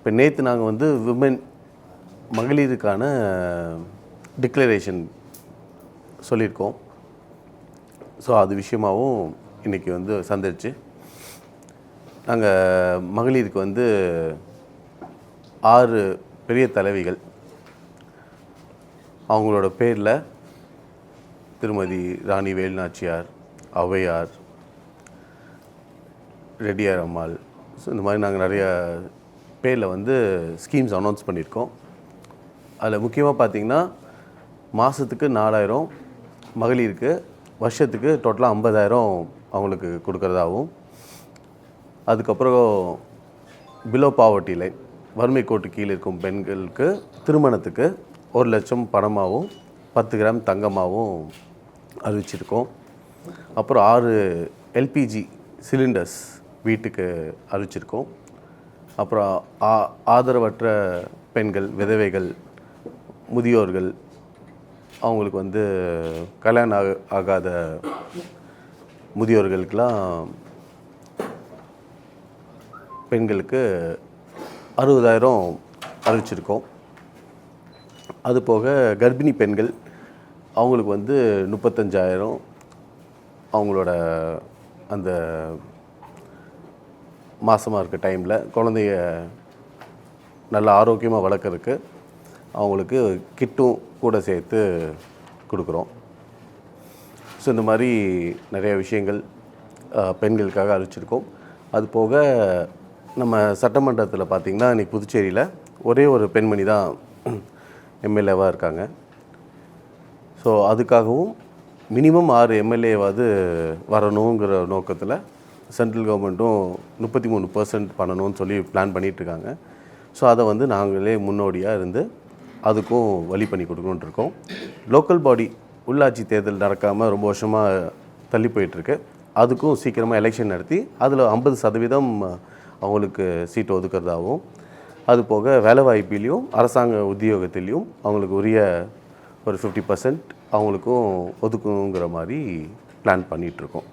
இப்போ நேற்று நாங்கள் வந்து மகளிருக்கான டிக்ளரேஷன் சொல்லியிருக்கோம். ஸோ அது விஷயமாகவும் இன்றைக்கி வந்து சந்திச்சு நாங்கள் மகளிருக்கு வந்து 6 பெரிய தலைவிகள் அவங்களோட பேரில் திருமதி ராணி வேலுநாச்சியார், ஔவையார், ரெட்டியார் அம்மாள், ஸோ இந்த மாதிரி நாங்கள் நிறைய பேரில் வந்து ஸ்கீம்ஸ் அனௌன்ஸ் பண்ணியிருக்கோம். அதில் முக்கியமாக பார்த்திங்கன்னா மாதத்துக்கு 4000 மகளிருக்கு, வருஷத்துக்கு டோட்டலாக 50,000 அவங்களுக்கு கொடுக்குறதாகவும், அதுக்கப்புறம் பிலோ பாவர்ட்டி லைன் வறுமை கோட்டு கீழே இருக்கும் பெண்களுக்கு திருமணத்துக்கு 1 லட்சம் பணமாகவும் 10 கிராம் தங்கமாகவும் அறிவிச்சிருக்கோம். அப்புறம் 6 எல்பிஜி சிலிண்டர்ஸ் வீட்டுக்கு அறிவிச்சிருக்கோம். அப்புறம் ஆதரவற்ற பெண்கள், விதவைகள், முதியோர்கள், அவங்களுக்கு வந்து கல்யாணம் ஆகாத முதியோர்களுக்கெல்லாம் பெண்களுக்கு 60,000 அறிவிச்சிருக்கோம். அதுபோக கர்ப்பிணி பெண்கள் அவங்களுக்கு வந்து 35,000 அவங்களோட அந்த மாதமாக இருக்க டைமில் குழந்தைய நல்ல ஆரோக்கியமாக வளர்க்குறதுக்கு அவங்களுக்கு கிட்டும் கூட சேர்த்து கொடுக்குறோம். ஸோ இந்த மாதிரி நிறைய விஷயங்கள் பெண்களுக்காக அறிவிச்சிருக்கோம். அது போக நம்ம சட்டமன்றத்தில் பார்த்திங்கன்னா இன்றைக்கி புதுச்சேரியில் ஒரே ஒரு பெண்மணி தான் எம்எல்ஏவாக இருக்காங்க. ஸோ அதுக்காகவும் மினிமம் 6 எம்எல்ஏவாவது வரணுங்கிற நோக்கத்தில் சென்ட்ரல் கவர்மெண்ட்டும் 33% பண்ணணும்னு சொல்லி பிளான் பண்ணிகிட்ருக்காங்க. ஸோ அதை வந்து நாங்களே முன்னோடியாக இருந்து அதுக்கும் வழி பண்ணி கொடுக்கணுன்ட்டு இருக்கோம். லோக்கல் பாடி உள்ளாட்சி தேர்தல் நடக்காமல் ரொம்ப வருஷமாக தள்ளி போயிட்டுருக்கு. அதுக்கும் சீக்கிரமாக எலெக்ஷன் நடத்தி அதில் 50% அவங்களுக்கு சீட்டு ஒதுக்கிறதாகவும், அது போக வேலைவாய்ப்பிலையும் அரசாங்க உத்தியோகத்திலையும் அவங்களுக்கு உரிய ஒரு 50% அவங்களுக்கும் ஒதுக்கணுங்கிற மாதிரி பிளான் பண்ணிகிட்ருக்கோம்.